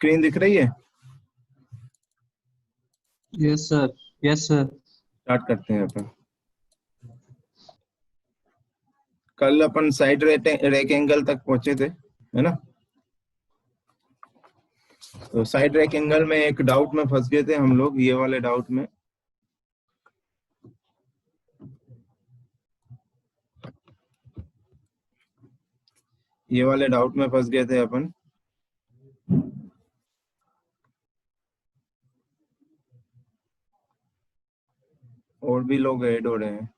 Screen दिख रही है? Yes sir, yes sir. Start करते हैं अपन। कल अपन साइड रेक एंगल तक पहुंचे थे, है ना? तो साइड रेक एंगल में एक डाउट में फंस गए थे हम लोग, ये वाले डाउट में। ये वाले डाउट में फंस गए थे अपन। और भी लोग ऐड हो रहे हैं।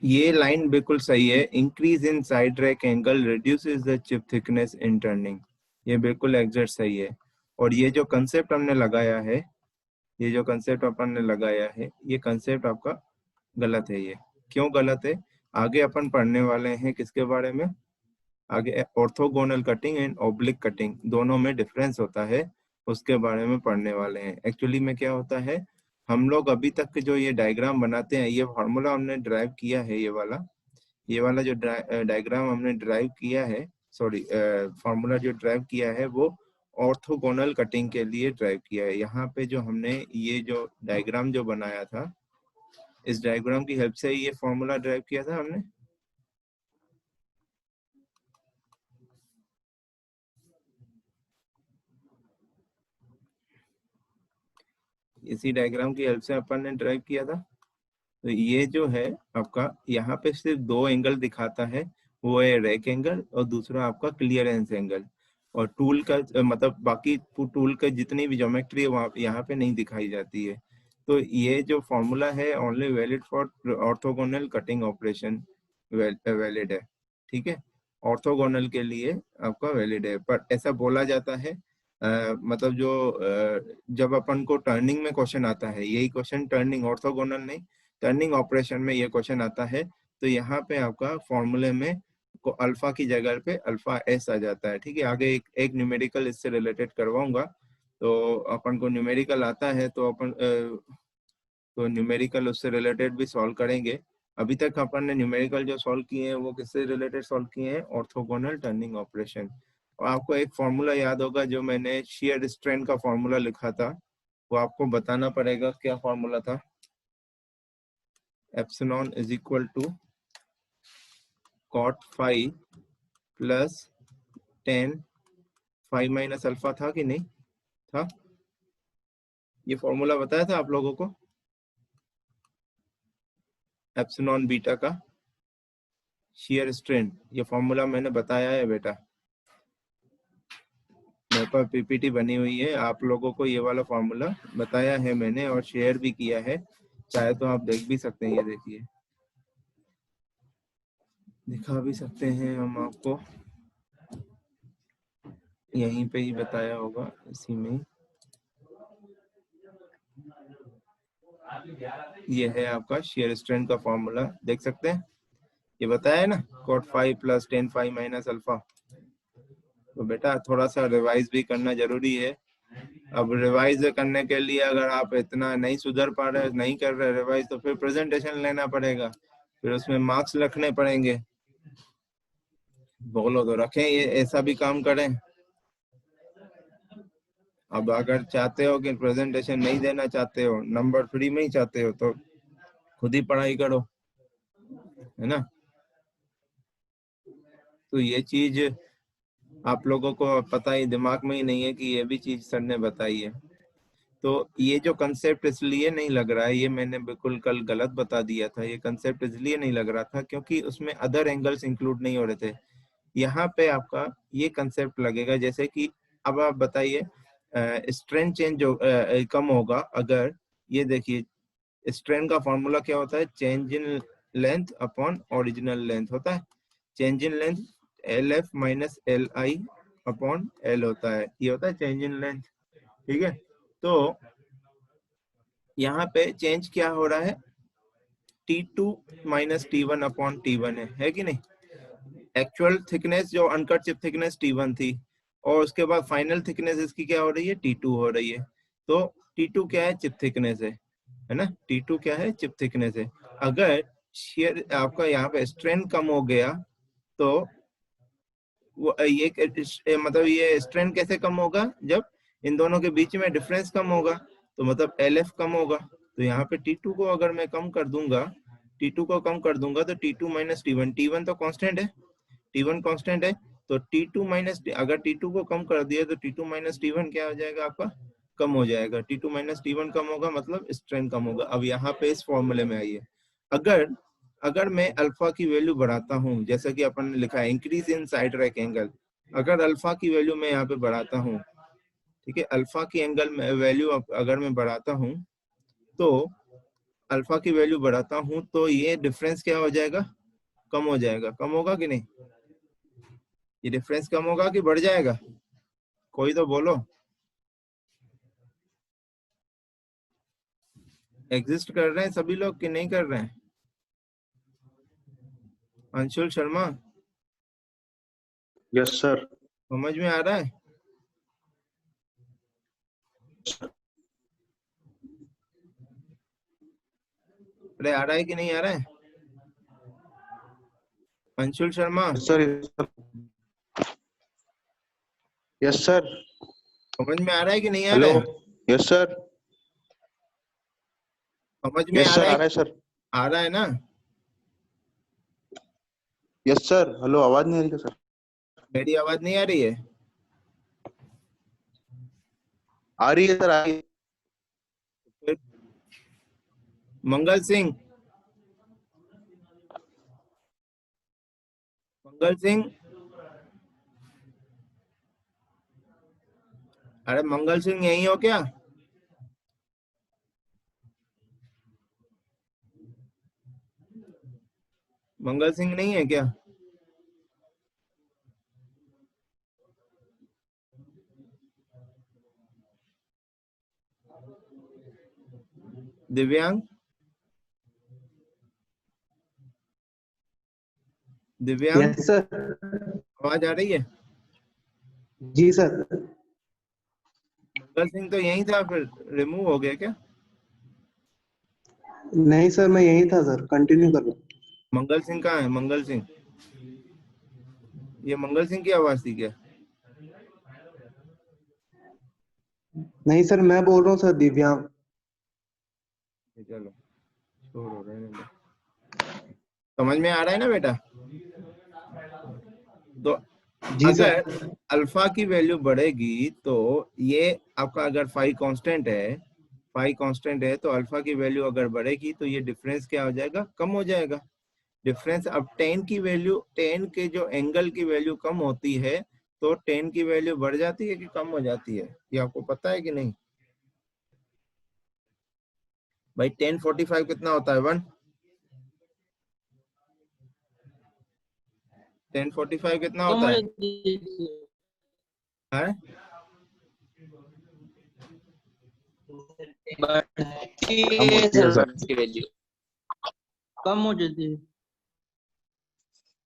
ये लाइन बिल्कुल सही है। Increase in side rack angle reduces the chip thickness in turning. ये बिल्कुल एग्जैक्ट सही है। और ये जो कंसेप्ट हमने लगाया है, ये जो कंसेप्ट अपन ने लगाया है, ये कंसेप्ट आपका गलत है। ये क्यों गलत है? आगे अपन पढ़ने वाले हैं किसके बारे में? आगे orthogonal cutting and oblique cutting, दोनों में डिफरेंस होता है, उसके बारे में पढ़ने वाले हैं। एक्चुअली में क्या होता है, हम लोग अभी तक जो ये डायग्राम बनाते हैं, ये फॉर्मूला हमने ड्राइव किया है, ये वाला जो डायग्राम हमने ड्राइव किया है, सॉरी फॉर्मूला जो ड्राइव किया है वो ऑर्थोगोनल कटिंग के लिए ड्राइव किया है। यहाँ पे जो हमने ये जो डायग्राम जो बनाया था, इस डायग्राम की हेल्प से ये फॉर्मूला ड्राइव किया था हमने। इसी डायग्राम की हेल्प से अपन ने ड्राइव किया था। तो ये जो है आपका, यहाँ पे सिर्फ दो एंगल दिखाता है, वो है रैक एंगल और दूसरा आपका क्लियरेंस एंगल। और टूल का मतलब बाकी टूल का जितनी भी ज्योमेट्री है वहाँ यहाँ पे नहीं दिखाई जाती है। तो ये जो फॉर्मूला है only valid for orthogonal cutting operation, valid है। ठीक है, ऑर्थोगोनल के लिए आपका वैलिड है। पर ऐसा बोला जाता है मतलब जो जब अपन को टर्निंग में क्वेश्चन आता है, यही क्वेश्चन टर्निंग, ऑर्थोगोनल नहीं, टर्निंग ऑपरेशन में ये क्वेश्चन आता है, तो यहाँ पे आपका फॉर्मूले में को अल्फा की जगह पे अल्फा एस आ जाता है। ठीक है, आगे एक न्यूमेरिकल इससे रिलेटेड करवाऊंगा। तो अपन को न्यूमेरिकल आता है तो अपन तो न्यूमेरिकल उससे रिलेटेड भी सॉल्व करेंगे। अभी तक अपन ने न्यूमेरिकल जो सॉल्व किए हैं वो किससे रिलेटेड सॉल्व किए हैं? Orthogonal turning operation. और आपको एक फॉर्मूला याद होगा जो मैंने शियर स्ट्रेन का फॉर्मूला लिखा था, वो आपको बताना पड़ेगा क्या फॉर्मूला था। Epsilon is equal to cot five plus ten five minus alpha, था कि नहीं था? ये फॉर्मूला बताया था आप लोगों को एप्सिलॉन बीटा का शियर स्ट्रेन। ये फॉर्मूला मैंने बताया है बेटा, मेरे पास पीपीटी बनी हुई है, आप लोगों को ये वाला फॉर्मूला बताया है मैंने और शेयर भी किया है। चाहे तो आप देख भी सकते हैं, ये देखिए दिखा भी सकते हैं हम आपको, यहीं पे ही बताया होगा इसी में। ये है आपका शेयर स्ट्रेन का फॉर्मूला, देख सकते हैं, ये बताया है ना, cot five plus ten five minus alpha. तो बेटा थोड़ा सा रिवाइज भी करना जरूरी है। अब रिवाइज करने के लिए अगर आप इतना नहीं सुधर पा रहे, नहीं कर रहे रिवाइज, तो फिर प्रेजेंटेशन लेना पड़ेगा, फिर उसमें मार्क्स रखने पड़ेंगे। बोलो तो रखें, ये ऐसा भी काम करें। अब अगर चाहते हो कि प्रेजेंटेशन नहीं देना चाहते हो, नंबर फ्री में ही चाहते हो, तो खुद ही पढ़ाई करो, है ना? तो ये चीज आप लोगों को पता ही, दिमाग में ही नहीं है कि ये भी चीज सर ने बताई है। तो ये जो कंसेप्ट इसलिए नहीं लग रहा है, ये मैंने बिल्कुल कल गलत बता दिया था, ये कंसेप्ट इसलिए नहीं लग रहा था क्योंकि उसमें अदर एंगल्स इंक्लूड नहीं हो रहे थे। यहाँ पे आपका ये कंसेप्ट लगेगा, जैसे कि अब आप बताइए स्ट्रेन चेंज जो कम होगा अगर, ये देखिए स्ट्रेन का फॉर्मूला क्या होता है? Change in length upon original length होता है। Change in length L F minus L I upon L होता है, ये होता है चेंज इन लेंथ। ठीक है, तो यहाँ पे चेंज क्या हो रहा है? T2 minus T1 upon T1 है कि नहीं? एक्चुअल थिकनेस जो अनकट चिप थिकनेस T1 थी, और उसके बाद फाइनल थिकनेस इसकी क्या हो रही है? T2 हो रही है। तो T2 क्या है? चिप थिकनेस है ना? T2 क्या है? चिप थिकनेस है। अगर शेयर आपका यहाँ पे स्ट्रेन कम हो गया तो मतलब ये स्ट्रेन कैसे कम होगा, जब इन दोनों के बीच में डिफरेंस कम होगा, तो मतलब LF कम होगा। तो यहाँ पे T2 को अगर मैं कम कर दूंगा, T2 को कम कर दूंगा तो T2 माइनस T1, T1 तो कांस्टेंट है, T1 कांस्टेंट है, तो T2 माइनस, अगर T2 को कम कर दिया तो T2 माइनस T1 क्या हो जाएगा आपका, कम हो जाएगा। T2 माइनस T1 कम होगा मतलब स्ट्रेन कम होगा। अब यहाँ पे इस फॉर्मूले में आइए, अगर अगर मैं अल्फा की वैल्यू बढ़ाता हूँ, जैसा कि अपन ने लिखा है increase in side rack angle, अगर अल्फा की वैल्यू मैं यहाँ पे बढ़ाता हूँ, ठीक है, अल्फा की एंगल में वैल्यू अगर मैं बढ़ाता हूँ, तो अल्फा की वैल्यू बढ़ाता हूँ तो ये डिफरेंस क्या हो जाएगा, कम हो जाएगा। कम होगा कि नहीं, ये डिफरेंस कम होगा कि बढ़ जाएगा, कोई तो बोलो। एग्जिस्ट कर रहे हैं सभी लोग कि नहीं कर रहे हैं? Anshul Sharma, yes sir. समझ में आ रहा है? अरे आ रहा है कि नहीं आ रहा है? Anshul Sharma, sir yes sir. समझ में आ रहा है कि नहीं आ हेलो। रहा है? Yes sir. समझ में यस आ सर, रहा आ है? रहा है सर। आ रहा है ना? Yes sir. हेलो, आवाज नहीं आ रही क्या सर? मेरी आवाज नहीं आ रही है? आ रही है सर, आ रही है। फिर मंगल सिंह, मंगल सिंह, अरे मंगल सिंह यही हो क्या? मंगल सिंह नहीं है क्या? दिव्यांग, दिव्यांग, यस सर। आवाज आ रही है? जी सर। मंगल सिंह तो यही था, फिर रिमूव हो गया क्या? नहीं सर, मैं यही था सर, कंटिन्यू कर रहा हूँ। मंगल सिंह कहाँ है? मंगल सिंह, ये मंगल सिंह की आवाज थी क्या? नहीं सर, मैं बोल रहा हूँ सर, दिव्यांग। चलो छोड़ो, रहने दो। समझ में आ रहा है ना बेटा? तो जी सर। अगर अल्फा की वैल्यू बढ़ेगी तो ये आपका, अगर फाई कांस्टेंट है, फाई कांस्टेंट है, तो अल्फा की वैल्यू अगर बढ़ेगी तो ये डिफरेंस क्या हो जाएगा, कम हो जाएगा। डिफरेंस, अब टेन की वैल्यू, टेन के जो एंगल की वैल्यू कम होती है तो टेन की वैल्यू बढ़ जाती है कि कम हो जाती है, ये आपको पता है कि नहीं? भाई 1045 कितना होता है? 1। 1045 कितना कम होता हो है? जाती है। है? बढ़ती कम है होती है सर, सर। बढ़ती वैल्यू कम हो जाती है।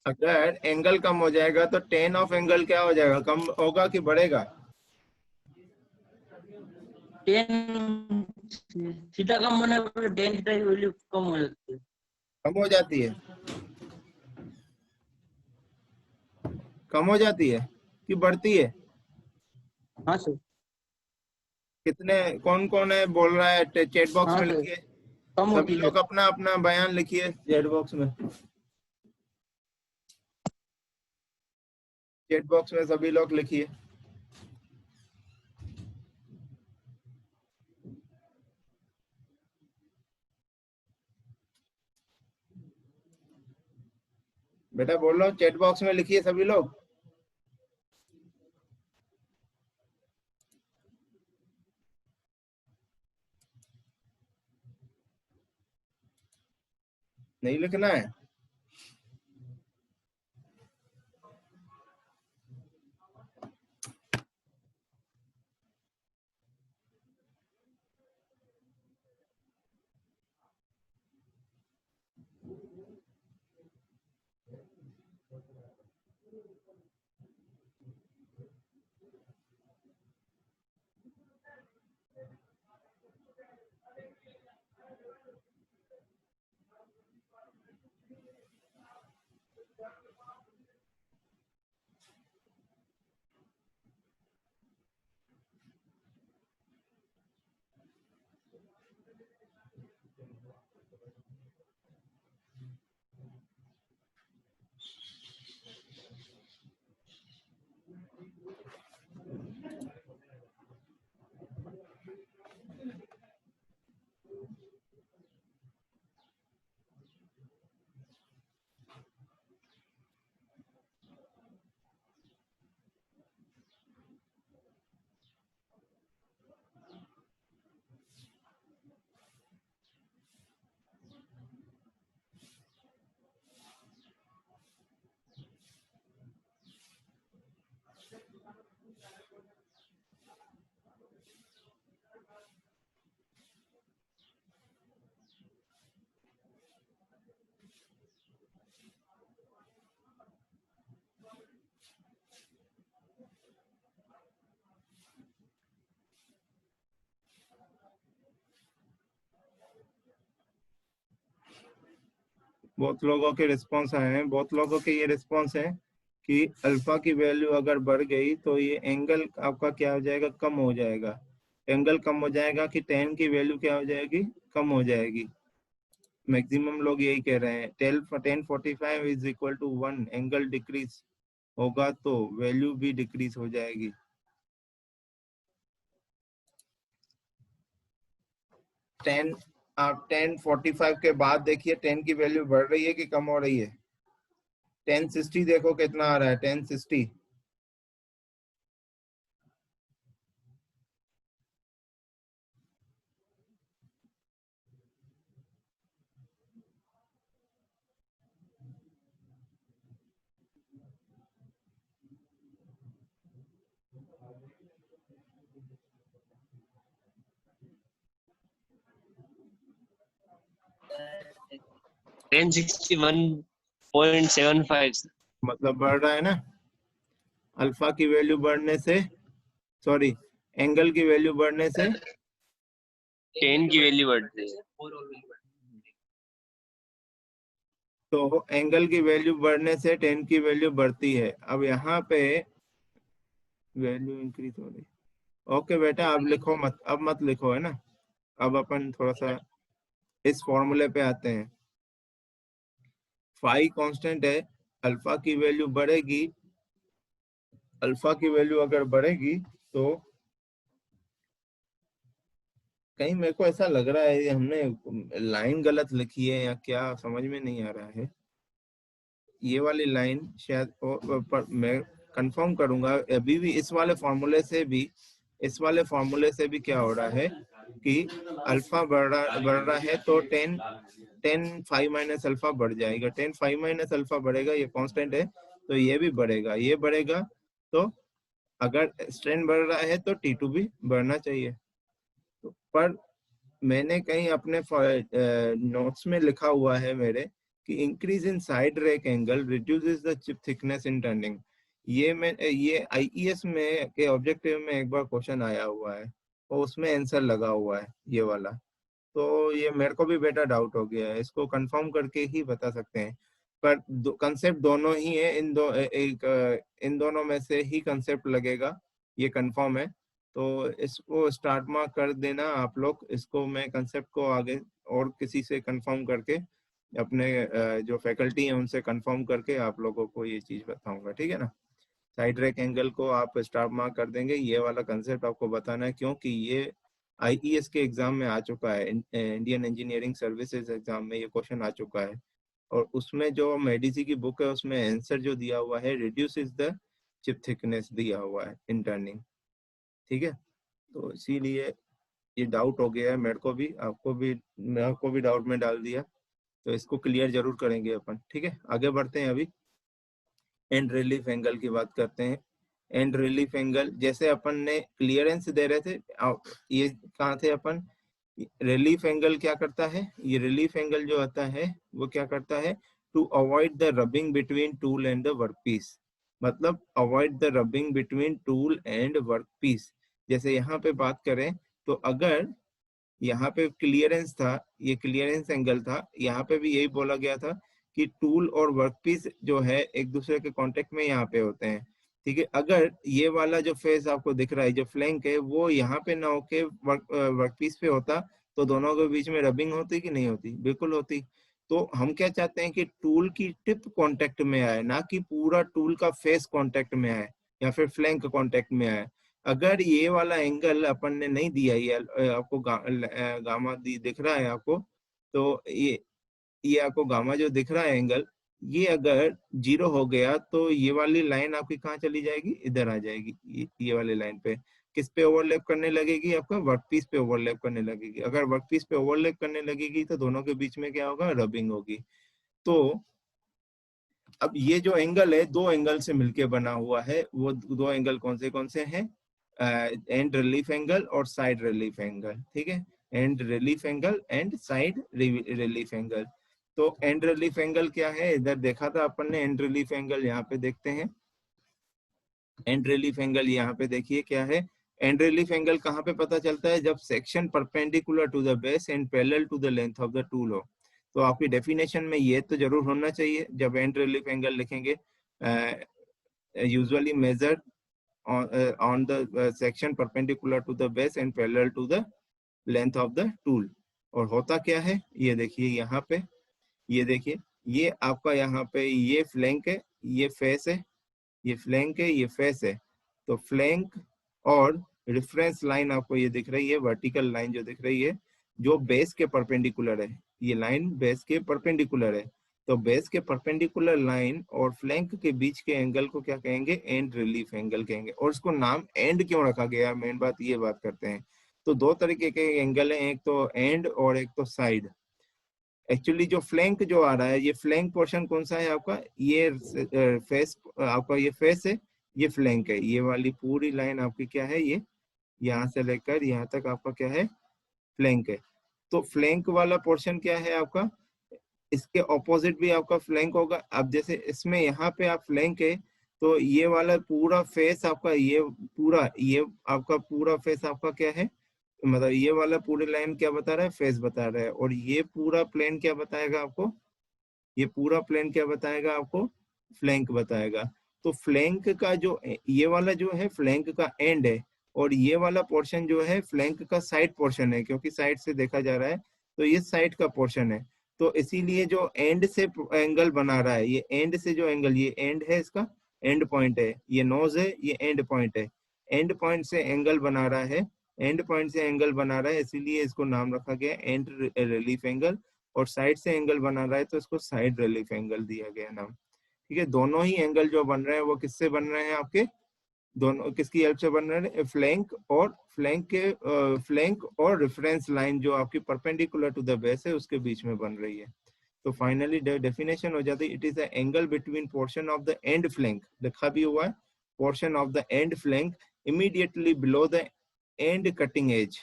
अगर एंगल कम हो जाएगा तो टेन ऑफ एंगल क्या हो जाएगा, कम होगा कि बढ़ेगा? 10 थीटा कम होने पर 10 थीटा की वैल्यू कम हो जाती है। कम हो जाती है, कम हो जाती है कि बढ़ती है? हाँ सर। कितने, कौन कौन है बोल रहा है, चैट बॉक्स हाँ में सर, लिखिए। कम सभी होती है। लोग अपना अपना बयान लिखिए चैट बॉक्स में, चैट बॉक्स में सभी लोग लिखिए। बेटा बोल रहा हूँ, चैट बॉक्स में लिखिए सभी लोग। नहीं लिखना है? बहुत लोगों के रिस्पॉन्स आए हैं, बहुत लोगों के ये रिस्पॉन्स है कि अल्फा की वैल्यू अगर बढ़ गई तो ये एंगल आपका क्या हो जाएगा, कम हो जाएगा। एंगल कम हो जाएगा कि tan की वैल्यू क्या हो जाएगी, कम हो जाएगी। मैक्सिमम लोग यही कह रहे हैं 1045 is equal to 1, angle decrease होगा तो वैल्यू भी डिक्रीज हो जाएगी। आप 1045 के बाद देखिए 10 की वैल्यू बढ़ रही है कि कम हो रही है। 1060 देखो कितना आ रहा है, 1060। टेन 61.75 मतलब बढ़ रहा है ना, अल्फा की वैल्यू बढ़ने से, सॉरी एंगल की वैल्यू बढ़ने से 10 की वैल्यू बढ़ती है। तो एंगल की वैल्यू बढ़ने से 10 की वैल्यू बढ़ती है। अब यहाँ पे वैल्यू इंक्रीज हो रही। ओके बेटा अब लिखो मत, अब मत लिखो, है ना। अब अपन थोड़ा सा इस फॉर्मूले पे आते हैं। फाई कांस्टेंट है, अल्फा की वैल्यू बढ़ेगी, अल्फा की वैल्यू अगर बढ़ेगी तो कहीं मेरे को ऐसा लग रहा है ये हमने लाइन गलत लिखी है या क्या, समझ में नहीं आ रहा है। ये वाली लाइन शायद पर मैं कंफर्म करूंगा। अभी भी इस वाले फॉर्मूले से भी, इस वाले फॉर्मूले से भी क्या हो रहा है कि अल्फा बढ़ रहा है तो 10 5 माइनस अल्फा बढ़ जाएगा। 10 5 माइनस अल्फा बढ़ेगा, ये कांस्टेंट है तो ये भी बढ़ेगा, ये बढ़ेगा। तो अगर स्ट्रेन बढ़ रहा है तो T2 भी बढ़ना चाहिए। तो पर मैंने कहीं अपने नोट्स में लिखा हुआ है मेरे कि increase in side rack angle reduces the chip thickness in turning. ये आईईएस में के ऑब्जेक्टिव में एक बार क्वेश्चन आया हुआ है और उसमें आंसर लगा हुआ है ये वाला। तो ये मेरे को भी बेटा डाउट हो गया है, इसको कंफर्म करके ही बता सकते हैं। पर कंसेप्ट दोनों ही है, इन दोनों में से ही कंसेप्ट लगेगा, ये कंफर्म है। तो इसको स्टार्ट मार्क कर देना आप लोग। इसको मैं कंसेप्ट को आगे और किसी से कंफर्म करके, अपने जो फैकल्टी हैं उनसे कंफर्म करके आप लोगों को ये चीज बताऊंगा, ठीक है ना। साइड रैक एंगल को आप स्टार मार्क कर देंगे, ये वाला कंसेप्ट आपको बताना है क्योंकि ये आईईएस के एग्जाम में आ चुका है, इंडियन इंजीनियरिंग सर्विसेज एग्जाम में ये क्वेश्चन आ चुका है। और उसमें जो मेडिसी की बुक है उसमें आंसर जो दिया हुआ है रिड्यूसेस द चिप थिकनेस दिया हुआ है इन टर्निंग, ठीक है। तो इसीलिए ये डाउट हो गया है मेरे को भी, आपको भी डाउट में डाल दिया। तो इसको क्लियर जरूर करेंगे अपन, ठीक है। आगे बढ़ते हैं, अभी एंड रिलीफ एंगल की बात करते हैं। एंड रिलीफ एंगल जैसे अपन ने क्लियरेंस दे रहे थे, ये कहाँ थे अपन, रिलीफ एंगल क्या करता है, ये रिलीफ एंगल जो आता है वो क्या करता है, to avoid the rubbing between tool and the workpiece. मतलब avoid the rubbing between tool and workpiece. जैसे यहाँ पे बात करें तो अगर यहाँ पे क्लियरेंस था, ये क्लियरेंस एंगल था, यहाँ पे भी यही बोला गया था कि टूल और वर्कपीस जो है एक दूसरे के कांटेक्ट में यहाँ पे होते हैं, ठीक है। अगर ये वाला जो फेस आपको दिख रहा है, जो फ्लैंक है, वो यहाँ पे ना होके वर्कपीस पे होता तो दोनों के बीच में रबिंग होती कि नहीं होती? बिल्कुल होती। तो हम क्या चाहते हैं कि टूल की टिप कांटेक्ट में आए, ना कि पूरा टूल का फेस कांटेक्ट में आए या फिर फ्लैंक कांटेक्ट में आए। अगर ये वाला एंगल अपन ने नहीं दिया, ये आपको गामा दिख रहा है आपको, तो ये आपको गामा जो दिख रहा है एंगल, ये अगर 0 हो गया तो ये वाली लाइन आपकी कहाँ चली जाएगी? इधर आ जाएगी, ये वाली लाइन पे। किस पे ओवरलैप करने लगेगी? आपका वर्कपीस पे ओवरलैप करने लगेगी। अगर वर्कपीस पे ओवरलैप करने लगेगी तो दोनों के बीच में क्या होगा? रबिंग होगी। तो अब ये जो एंगल है, दो एंगल से मिलके बना हुआ है। वो दो एंगल कौन से हैं? एंड रिलीफ एंगल और साइड रिलीफ एंगल। ठीक है, and relief angle and side relief angle. तो एंड रिलीफ एंगल क्या है? इधर देखा था अपन ने एंड रिलीफ एंगल, यहाँ पे देखते हैं। एंड रिलीफ एंगल यहाँ पे देखिए क्या है। एंड रिलीफ एंगल कहाँ पे पता चलता है? जब section perpendicular to the base and parallel to the length of the tool हो। तो आपकी डेफिनेशन में ये तो जरूर होना चाहिए जब एंड रिलीफ एंगल लिखेंगे। Usually measured on the section perpendicular to the base and parallel to the length of the tool। और होता क्या है? ये देखिए यहाँ पे, ये देखिए, ये आपका यहाँ पे ये फ्लैंक है, ये फेस है, ये फ्लैंक है, ये फेस है। तो फ्लैंक और रेफरेंस लाइन आपको ये दिख रही है, वर्टिकल लाइन जो दिख रही है, जो बेस के परपेंडिकुलर है। ये लाइन बेस के परपेंडिकुलर है। तो बेस के परपेंडिकुलर लाइन और फ्लैंक के बीच के एंगल को क्या कहेंगे? एंड रिलीफ एंगल कहेंगे। और इसको नाम एंड क्यों रखा गया? मेन बात ये बात करते हैं। तो दो तरीके के एंगल हैं, एक तो एंड और एक तो साइड। एक्चुअली जो फ्लैंक जो आ रहा है, ये फ्लैंक पोर्शन कौन सा है आपका? ये फेस, आपका ये फेस है, ये फ्लैंक है। ये वाली पूरी लाइन आपकी क्या है? ये यहाँ से लेकर यहाँ तक आपका क्या है? फ्लैंक है। तो फ्लैंक वाला पोर्शन क्या है आपका? इसके ऑपोजिट भी आपका फ्लैंक होगा। अब जैसे इसमें यहाँ पे आप फ्लैंक है, तो ये वाला पूरा फेस आपका, ये आपका पूरा फेस आपका क्या है? मतलब ये वाला पूरी लाइन क्या बता रहा है? फेस बता रहा है। और ये पूरा प्लेन क्या बताएगा आपको? ये पूरा प्लेन क्या बताएगा आपको? फ्लैंक बताएगा। तो फ्लैंक का जो ये वाला जो है फ्लैंक का एंड है, और ये वाला पोर्शन जो है फ्लैंक का साइड पोर्शन है, क्योंकि साइड से देखा जा रहा है, तो ये साइड का पोर्शन है। तो इसीलिए जो एंड से एंगल बना रहा है, ये एंड से जो एंगल, ये एंड है, इसका एंड पॉइंट है, ये नोज है, ये एंड पॉइंट है। एंड पॉइंट से एंगल बना रहा है, एंड पॉइंट से एंगल बना रहा है, इसीलिए इसको नाम रखा गया एंड रिलीफ एंगल। और साइड से एंगल बना रहा है तो इसको साइड रिलीफ एंगल दिया गया नाम। ठीक है, दोनों ही एंगल जो बन रहे हैं वो किससे बन रहे हैं आपके? दोनों किसकी हेल्प से बन रहे हैं? फ्लैंक और रेफरेंस लाइन जो आपकी परपेंडिकुलर टू द बेस है उसके बीच में बन रही है। तो फाइनली डेफिनेशन हो जाती है, it is the angle between portion of the end flank, लिखा भी हुआ है, portion of the end flank immediately below the end cutting edge.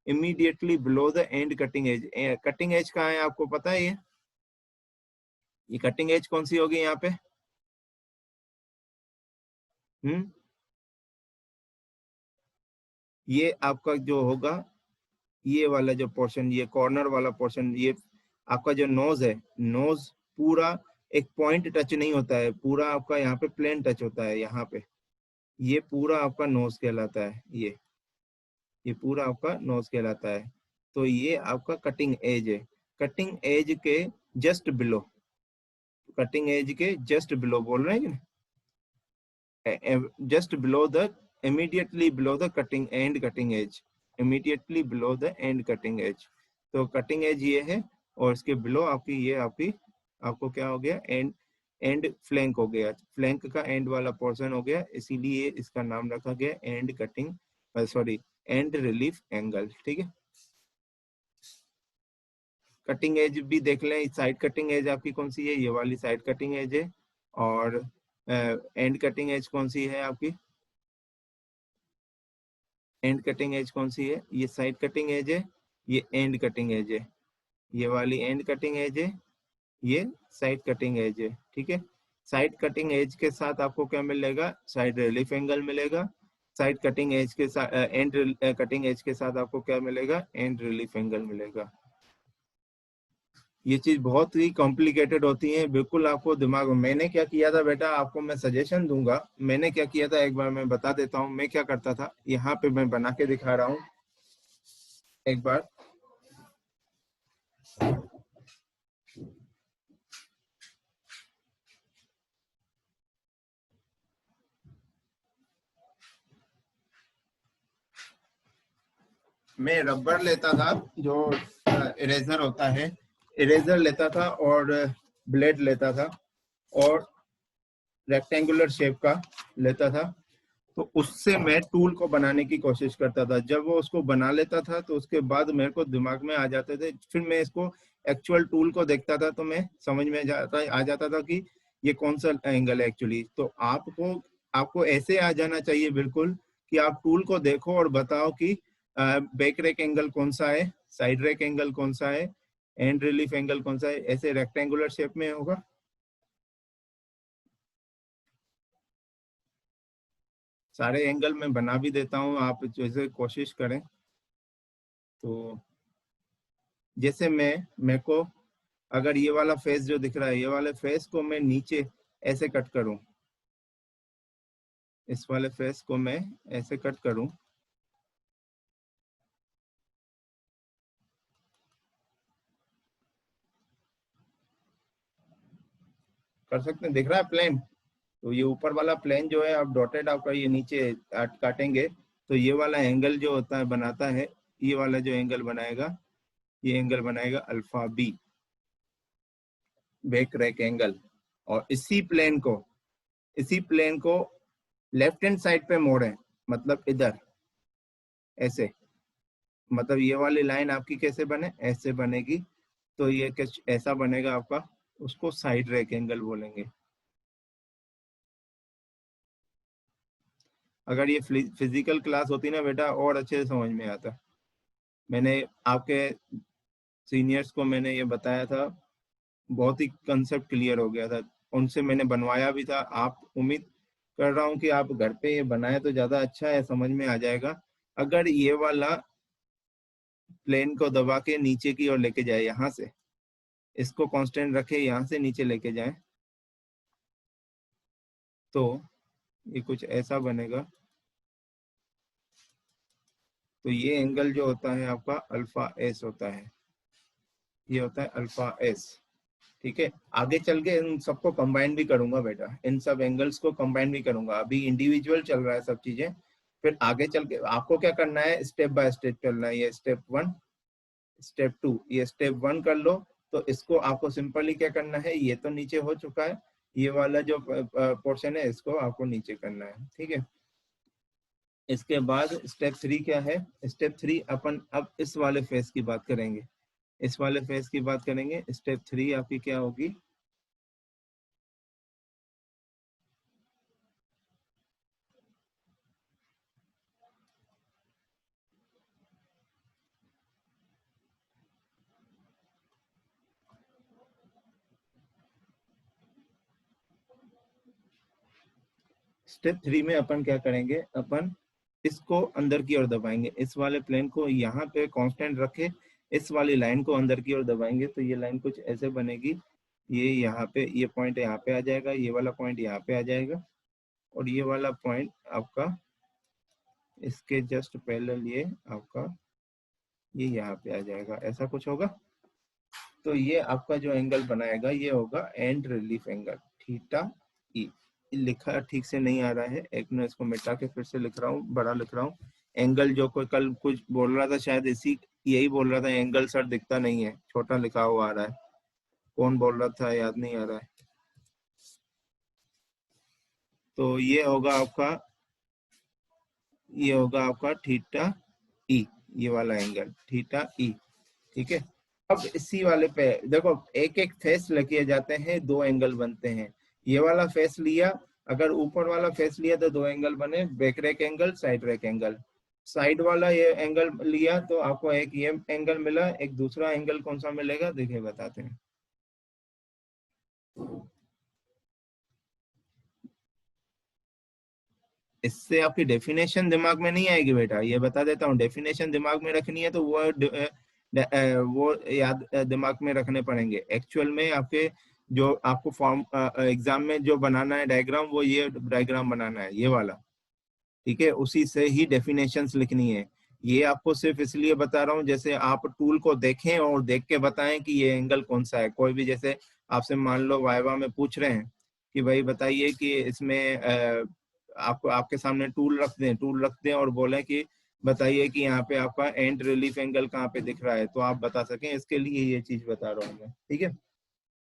Immediately below the end cutting edge. Cutting edge कहाँ है आपको पता है? ये कटिंग एज कौन सी होगी यहाँ पे? ये आपका जो होगा, ये वाला जो पोर्शन, ये कॉर्नर वाला पोर्शन, ये आपका जो नोज है, नोज पूरा एक पॉइंट टच नहीं होता है, पूरा आपका यहाँ पे प्लेन टच होता है यहाँ पे। ये पूरा आपका नोज कहलाता है। ये पूरा आपका नोज कहलाता है। तो ये आपका कटिंग एज है। कटिंग एज के जस्ट बिलो, कटिंग एज के जस्ट बिलो बोल रहे हैं, just below the, immediately below the cutting and cutting edge, immediately below the end cutting edge. तो कटिंग एज ये है, और इसके बिलो आपकी ये आपकी आपको क्या हो गया? एंड फ्लैंक हो गया, फ्लैंक का एंड वाला पोर्शन हो गया, इसीलिए इसका नाम रखा गया and cutting, sorry and relief angle. ठीक है, कटिंग एज भी देख लें, साइड कटिंग एज आपकी कौन सी है? ये वाली साइड कटिंग एज है। और एंड कटिंग एज कौन सी है आपकी? एंड कटिंग एज कौन सी है? ये साइड कटिंग एज है, ये एंड कटिंग एज है। ये वाली एंड कटिंग एज है, ये साइड कटिंग एज है। ठीक है, साइड कटिंग एज के साथ आपको क्या मिलेगा? साइड रिलीफ एंगल मिलेगा। साइड कटिंग एज के साथ एंड कटिंग एज के साथ आपको क्या मिलेगा? एंड रिलीफ एंगल मिलेगा। ये चीज बहुत ही कॉम्प्लिकेटेड होती है, बिल्कुल आपको दिमाग में। मैंने क्या किया था बेटा, आपको मैं सजेशन दूंगा। मैंने क्या किया था एक बार मैं बता देता हूँ। मैं क्या करता था, यहाँ पे मैं बना के दिखा रहा हूँ एक बार। मैं रबर लेता था, जो इरेजर होता है, इरेजर लेता था और ब्लेड लेता था और रेक्टेंगुलर शेप का लेता था, तो उससे मैं टूल को बनाने की कोशिश करता था। जब वो उसको बना लेता था तो उसके बाद मेरे को दिमाग में आ जाते थे, फिर मैं इसको एक्चुअल टूल को देखता था तो मैं समझ में आ जाता था कि ये कौन सा एंगल है एक्चुअली। तो आपको ऐसे आ जाना चाहिए बिल्कुल कि आप टूल को देखो और बताओ कि बैक रेक एंगल कौन सा है, साइड रेक एंगल कौन सा है, एंड रिलीफ एंगल कौन सा है, ऐसे रेक्टेंगुलर शेप में होगा। सारे एंगल मैं बना भी देता हूँ, आप जैसे कोशिश करें। तो जैसे मेरे को अगर ये वाला फेस जो दिख रहा है, ये वाले फेस को मैं नीचे ऐसे कट करूं, इस वाले फेस को मैं ऐसे कट करूं, कर सकते हैं, दिख रहा है प्लेन। तो ये ऊपर वाला प्लेन जो है आप डॉटेड आपका ये नीचे काटेंगे तो ये वाला एंगल जो होता है बनाता है, ये वाला जो एंगल बनाएगा, ये एंगल बनाएगा alpha B, back rake angle. और इसी प्लेन को लेफ्ट हैंड साइड पे मोड़े, मतलब इधर ऐसे, मतलब ये वाली लाइन आपकी कैसे बने, ऐसे बनेगी। तो ये कुछ ऐसा बनेगा आपका, उसको साइड रैक एंगल बोलेंगे। अगर ये फिजिकल क्लास होती ना बेटा और अच्छे से समझ में आता। मैंने आपके सीनियर्स को मैंने ये बताया था, बहुत ही कंसेप्ट क्लियर हो गया था, उनसे मैंने बनवाया भी था। आप उम्मीद कर रहा हूँ कि आप घर पे ये बनाए तो ज्यादा अच्छा है, समझ में आ जाएगा। अगर ये वाला प्लेन को दबा के नीचे की ओर लेके जाए, यहाँ से इसको कांस्टेंट रखे, यहाँ से नीचे लेके जाए तो ये कुछ ऐसा बनेगा। तो ये एंगल जो होता है आपका अल्फा एस होता है, ये होता है अल्फा एस। ठीक है, आगे चल के इन सबको कंबाइन भी करूंगा बेटा, इन सब एंगल्स को कंबाइन भी करूंगा। अभी इंडिविजुअल चल रहा है सब चीजें, फिर आगे चल के आपको क्या करना है, स्टेप बाय स्टेप चलना है। ये स्टेप 1, स्टेप 2, ये स्टेप 1 कर लो। तो इसको आपको सिंपली क्या करना है, ये तो नीचे हो चुका है, ये वाला जो पोर्शन है इसको आपको नीचे करना है। ठीक है, इसके बाद स्टेप 3 क्या है, स्टेप 3 अपन अब इस वाले फेस की बात करेंगे, इस वाले फेस की बात करेंगे। स्टेप 3 आपकी क्या होगी, स्टेप 3 में अपन क्या करेंगे, अपन इसको अंदर की ओर दबाएंगे, इस वाले प्लेन को यहाँ पे कांस्टेंट रखे, इस वाली लाइन को अंदर की ओर दबाएंगे तो ये लाइन कुछ ऐसे बनेगी। ये यहाँ पे, ये पॉइंट यहाँ पे आ जाएगा, ये वाला पॉइंट यहाँ पे आ जाएगा, और ये वाला पॉइंट आपका इसके जस्ट पैरेलल ये आपका ये यहाँ पे आ जाएगा, ऐसा कुछ होगा। तो ये आपका जो एंगल बनाएगा ये होगा and relief angle, theta E. लिखा ठीक से नहीं आ रहा है, एक मिनट इसको मिटा के फिर से लिख रहा हूँ, बड़ा लिख रहा हूँ। एंगल जो कोई कल कुछ बोल रहा था, शायद यही बोल रहा था, एंगल सर दिखता नहीं है, छोटा लिखा हुआ आ रहा है। कौन बोल रहा था याद नहीं आ रहा है। तो ये होगा आपका थीटा ई, ये वाला एंगल थीटा ई। ठीक है, अब इसी वाले पे देखो, एक एक फेस लगे जाते हैं, दो एंगल बनते हैं। ये वाला फेस लिया, अगर ऊपर वाला फेस लिया तो दो एंगल बने, back rake angle, side rack angle. Side वाला ये एंगल लिया तो आपको एक ये एंगल मिला, एक दूसरा एंगल कौन सा मिलेगा देखिए बताते हैं। इससे आपकी डेफिनेशन दिमाग में नहीं आएगी बेटा, ये बता देता हूँ। डेफिनेशन दिमाग में रखनी है तो वो याद दिमाग में रखने पड़ेंगे। एक्चुअल में आपके जो आपको फॉर्म एग्जाम में जो बनाना है डायग्राम, वो ये डायग्राम बनाना है, ये वाला। ठीक है, उसी से ही डेफिनेशंस लिखनी है। ये आपको सिर्फ इसलिए बता रहा हूँ जैसे आप टूल को देखें और देख के बताएं कि ये एंगल कौन सा है। कोई भी जैसे आपसे मान लो वाइवा में पूछ रहे हैं कि भाई बताइए कि इसमें आपको आपके सामने टूल रख दें और बोले कि बताइए कि यहाँ पे आपका एंड रिलीफ एंगल कहाँ पे दिख रहा है, तो आप बता सकें, इसके लिए ये चीज बता रहा हूँ मैं, ठीक है।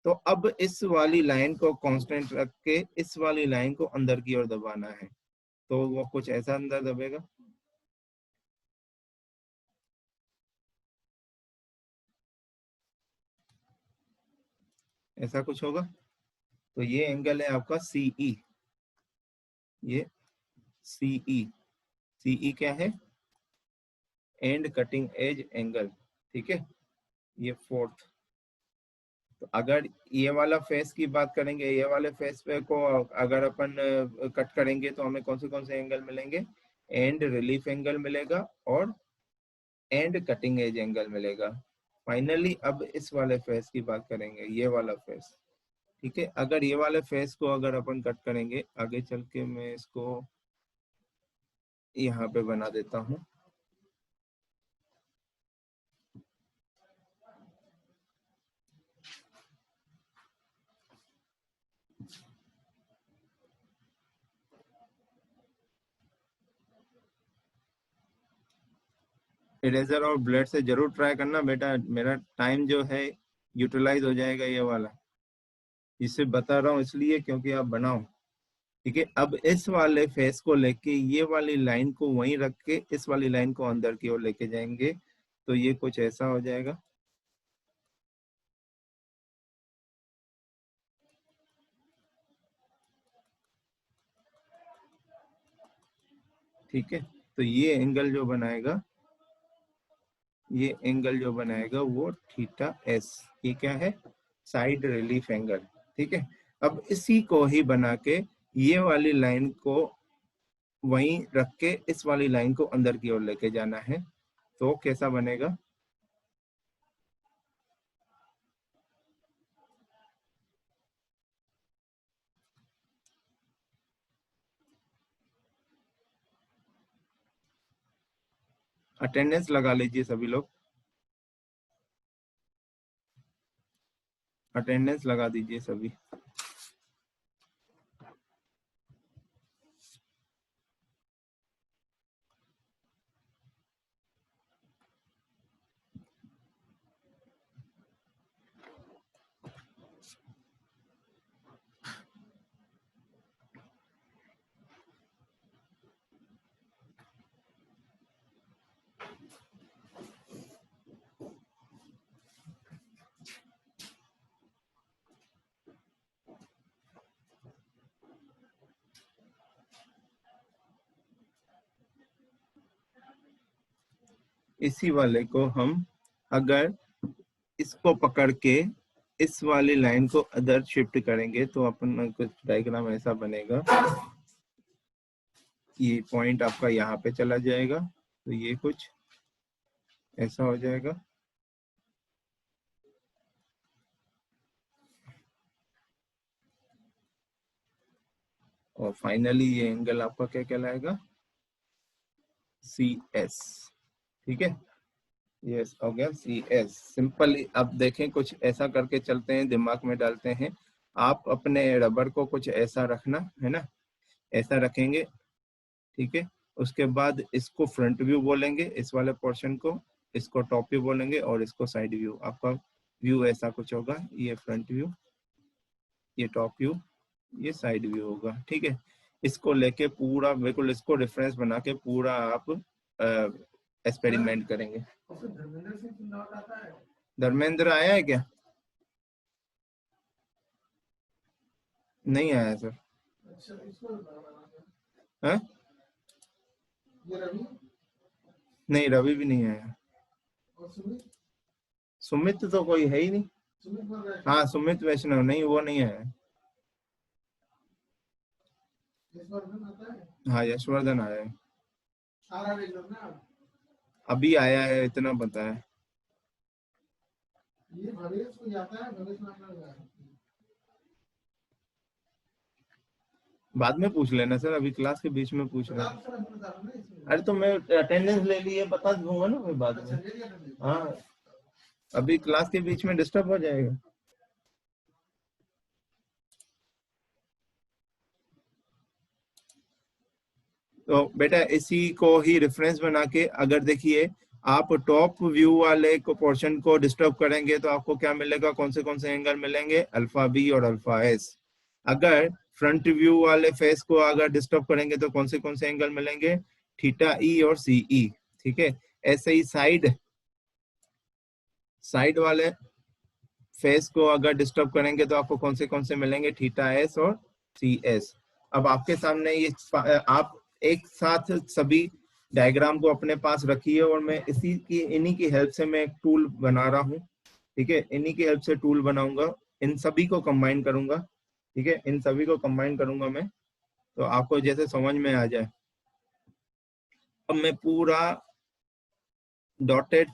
तो अब इस वाली लाइन को कांस्टेंट रख के इस वाली लाइन को अंदर की ओर दबाना है, तो वो कुछ ऐसा अंदर दबेगा। ऐसा कुछ होगा। तो ये एंगल है आपका सीई, ये सीई, सीई क्या है, एंड कटिंग एज एंगल, ठीक है, ये फोर्थ। तो अगर ये वाला फेस की बात करेंगे, ये वाले फेस पे को अगर अपन कट करेंगे तो हमें कौन से एंगल मिलेंगे, एंड रिलीफ एंगल मिलेगा और एंड कटिंग एज एंगल मिलेगा। फाइनली अब इस वाले फेस की बात करेंगे, ये वाला फेस, ठीक है। अगर ये वाले फेस को अगर अपन कट करेंगे, आगे चल के मैं इसको यहाँ पे बना देता हूँ। इरेजर और ब्लेड से जरूर ट्राई करना बेटा, मेरा टाइम जो है यूटिलाइज हो जाएगा ये वाला, जिससे बता रहा हूँ इसलिए क्योंकि आप बनाओ, ठीक है। अब इस वाले फेस को लेके ये वाली लाइन को वहीं रख के इस वाली लाइन को अंदर की ओर लेके जाएंगे, तो ये कुछ ऐसा हो जाएगा, ठीक है। तो ये एंगल जो बनाएगा, ये एंगल जो बनाएगा वो थीटा एस, ये क्या है, साइड रिलीफ एंगल, ठीक है। अब इसी को ही बना के ये वाली लाइन को वहीं रख के इस वाली लाइन को अंदर की ओर लेके जाना है, तो कैसा बनेगा, अटेंडेंस लगा लीजिए सभी लोग, अटेंडेंस लगा दीजिए सभी। इसी वाले को हम अगर इसको पकड़ के इस वाली लाइन को अदर शिफ्ट करेंगे तो अपन कुछ डायग्राम ऐसा बनेगा, ये पॉइंट आपका यहाँ पे चला जाएगा, तो ये कुछ ऐसा हो जाएगा, और फाइनली ये एंगल आपका क्या कहलाएगा, सी एस, ठीक है। यस हो गया सी एस, सिंपल। अब देखें कुछ ऐसा करके चलते हैं, दिमाग में डालते हैं। आप अपने रबर को कुछ ऐसा रखना है ना, ऐसा रखेंगे, ठीक है। उसके बाद इसको फ्रंट व्यू बोलेंगे, इस वाले पोर्शन को, इसको टॉप व्यू बोलेंगे और इसको साइड व्यू। आपका व्यू ऐसा कुछ होगा, ये फ्रंट व्यू, ये टॉप व्यू, ये साइड व्यू होगा, ठीक है। इसको लेके पूरा बिल्कुल इसको रेफरेंस बना के पूरा आप एक्सपेरिमेंट करेंगे। धर्मेंद्र आया है क्या? नहीं आया सर। हाँ? नहीं, रवि भी नहीं आया। सुमित तो कोई है ही नहीं। हाँ, सुमित वैष्णव, नहीं वो नहीं आया। हाँ, यशवर्धन आया है, अभी आया है, इतना पता है। बाद में पूछ लेना सर, अभी क्लास के बीच में पूछ रहा हूँ। अरे तो मैं अटेंडेंस ले लिए बता दूंगा ना मैं बाद में। हाँ, अभी क्लास के बीच में डिस्टर्ब हो जाएगा। तो बेटा इसी को ही रेफरेंस बना के अगर देखिए आप टॉप व्यू वाले को पोर्शन को डिस्टर्ब करेंगे तो आपको क्या मिलेगा, कौन से एंगल मिलेंगे, अल्फा बी और अल्फा एस। अगर फ्रंट व्यू वाले फेस को अगर डिस्टर्ब करेंगे तो कौन से एंगल मिलेंगे, थीटा ई और सी ई। ठीक है, ऐसे ही साइड वाले फेस को अगर डिस्टर्ब करेंगे तो आपको कौन से मिलेंगे, थीटा एस और सी एस। अब आपके सामने ये आप एक साथ सभी डायग्राम को अपने पास रखिए और मैं इन्हीं की हेल्प से मैं एक टूल बना रहा हूँ। ठीक है, इन्हीं की हेल्प से टूल बनाऊंगा, इन सभी को कंबाइन करूंगा। ठीक है, इन सभी को कंबाइन करूंगा मैं, तो आपको जैसे समझ में आ जाए। अब मैं पूरा डॉटेड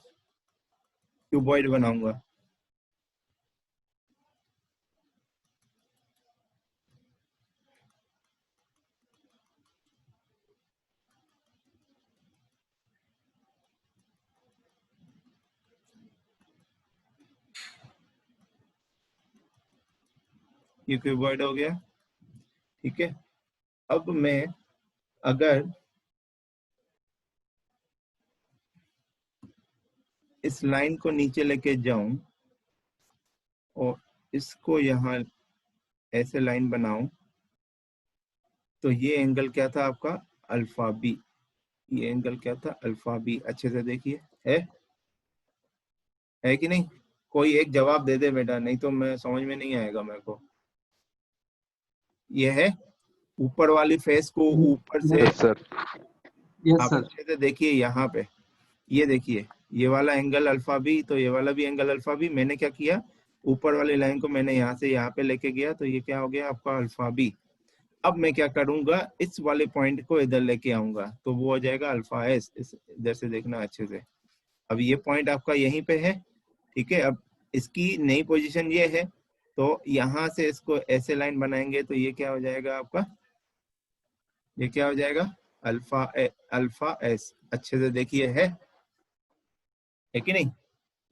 क्यूबॉइड बनाऊंगा। ये क्यूबॉइड हो गया। ठीक है, अब मैं अगर इस लाइन को नीचे लेके जाऊं और इसको यहाँ ऐसे लाइन बनाऊं तो ये एंगल क्या था आपका, अल्फा बी। ये एंगल क्या था, अल्फा बी। अच्छे से देखिए, है कि नहीं? कोई एक जवाब दे दे बेटा, नहीं तो मैं समझ में नहीं आएगा मेरे को। ये है ऊपर वाली फेस को ऊपर से यस सर। यस आप सर। अच्छे से देखिए यहाँ पे, ये देखिए ये वाला एंगल अल्फा बी, तो ये वाला भी एंगल अल्फा बी। मैंने क्या किया, ऊपर वाली लाइन को मैंने यहाँ से यहाँ पे लेके गया, तो ये क्या हो गया आपका अल्फा बी। अब मैं क्या करूंगा, इस वाले पॉइंट को इधर लेके आऊंगा तो वो हो जाएगा अल्फा एस। इधर से देखना अच्छे से। अब ये पॉइंट आपका यहीं पे है। ठीक है, अब इसकी नई पोजीशन ये है, तो यहाँ से इसको ऐसे लाइन बनाएंगे तो ये क्या हो जाएगा आपका, ये क्या हो जाएगा अल्फा एस। अच्छे से देखिए, है कि नहीं?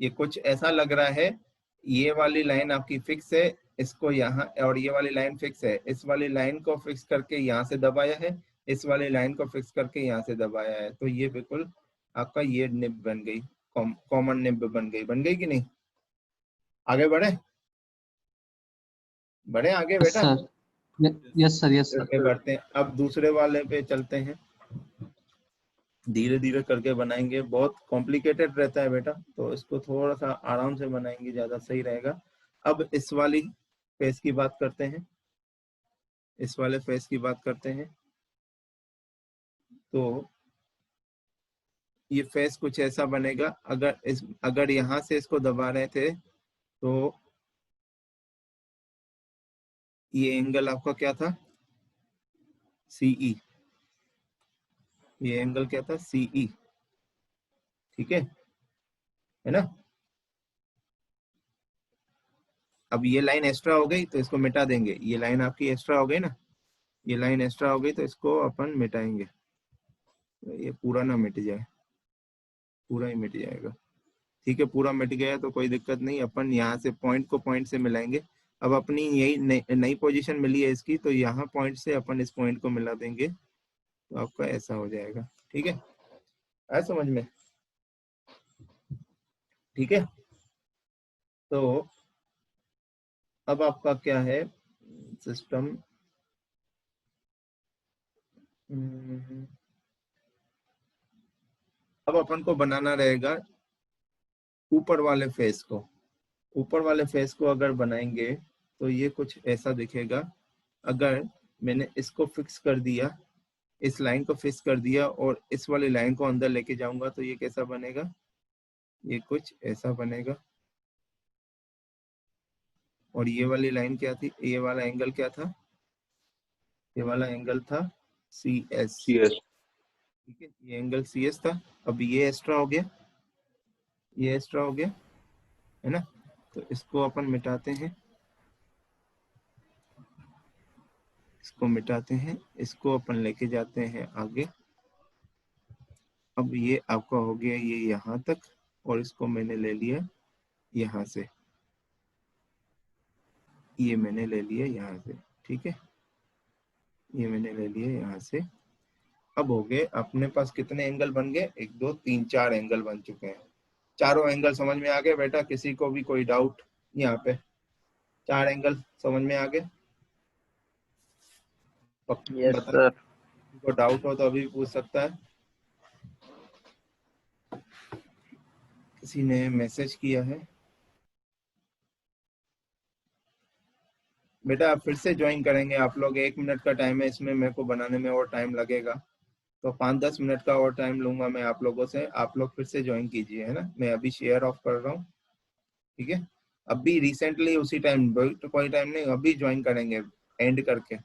ये कुछ ऐसा लग रहा है, ये वाली लाइन आपकी फिक्स है, इसको यहाँ, और ये वाली लाइन फिक्स है। इस वाली लाइन को फिक्स करके यहाँ से दबाया है, इस वाली लाइन को फिक्स करके यहाँ से दबाया है, तो ये बिल्कुल आपका ये निब बन गई, कॉमन निब बन गई कि नहीं? आगे बढ़े आगे यस बेटा। सर। Yes sir. यस आगे सर। बढ़ते हैं, अब दूसरे वाले पे चलते हैं। धीरे धीरे करके बनाएंगे, बहुत कॉम्प्लिकेटेड रहता है बेटा, तो इसको थोड़ा सा आराम से बनाएंगे, ज्यादा सही रहेगा। अब इस वाली फेस की बात करते हैं, इस वाले फेस की बात करते हैं। तो ये फेस कुछ ऐसा बनेगा, अगर यहाँ से इसको दबा रहे थे तो ये एंगल आपका क्या था, सीई। ये एंगल क्या था, सीई। ठीक है ना? अब ये लाइन एक्स्ट्रा हो गई तो इसको मिटा देंगे, ये लाइन आपकी एक्स्ट्रा हो गई ना, ये लाइन एक्स्ट्रा हो गई तो इसको अपन मिटाएंगे, तो ये पूरा ना मिट जाए, पूरा ही मिट जाएगा। ठीक है, पूरा मिट गया तो कोई दिक्कत नहीं, अपन यहाँ से पॉइंट को पॉइंट से मिलाएंगे। अब अपनी यही नई पोजीशन मिली है इसकी, तो यहाँ पॉइंट से अपन इस पॉइंट को मिला देंगे, तो आपका ऐसा हो जाएगा। ठीक है, आया समझ में? ठीक है, तो अब आपका क्या है सिस्टम, अब अपन को बनाना रहेगा ऊपर वाले फेस को। ऊपर वाले फेस को अगर बनाएंगे तो ये कुछ ऐसा दिखेगा। अगर मैंने इसको फिक्स कर दिया, इस लाइन को फिक्स कर दिया और इस वाली लाइन को अंदर लेके जाऊंगा तो ये कैसा बनेगा, ये कुछ ऐसा बनेगा। और ये वाली लाइन क्या थी, ये वाला एंगल क्या था, ये वाला एंगल था सी एस। यस। ठीक है, ये एंगल सी एस था। अब ये एक्स्ट्रा हो गया, ये एक्स्ट्रा हो गया, है ना? तो इसको अपन मिटाते हैं, इसको मिटाते हैं, इसको अपन लेके जाते हैं आगे। अब ये आपका हो गया ये यहाँ तक, और इसको मैंने ले लिया यहाँ से, ये मैंने ले लिया यहाँ से। ठीक है, ये मैंने ले लिया यहाँ से। अब हो गए अपने पास कितने एंगल बन गए, 1 2 3 4 एंगल बन चुके हैं। चारों एंगल समझ में आ गए बेटा? किसी को भी कोई डाउट यहाँ पे? 4 एंगल समझ में आ गए? Yes sir. को डाउट हो तो अभी पूछ सकता है। किसी ने मैसेज किया है? बेटा आप फिर से ज्वाइन करेंगे आप लोग, 1 मिनट का टाइम है इसमें, मेरे को बनाने में और टाइम लगेगा, तो 5-10 मिनट का और टाइम लूंगा मैं आप लोगों से। आप लोग फिर से ज्वाइन कीजिए, है ना। मैं अभी शेयर ऑफ कर रहा हूँ, ठीक है। अभी रिसेंटली उसी टाइम, कोई टाइम नहीं, अभी ज्वाइन करेंगे एंड करके।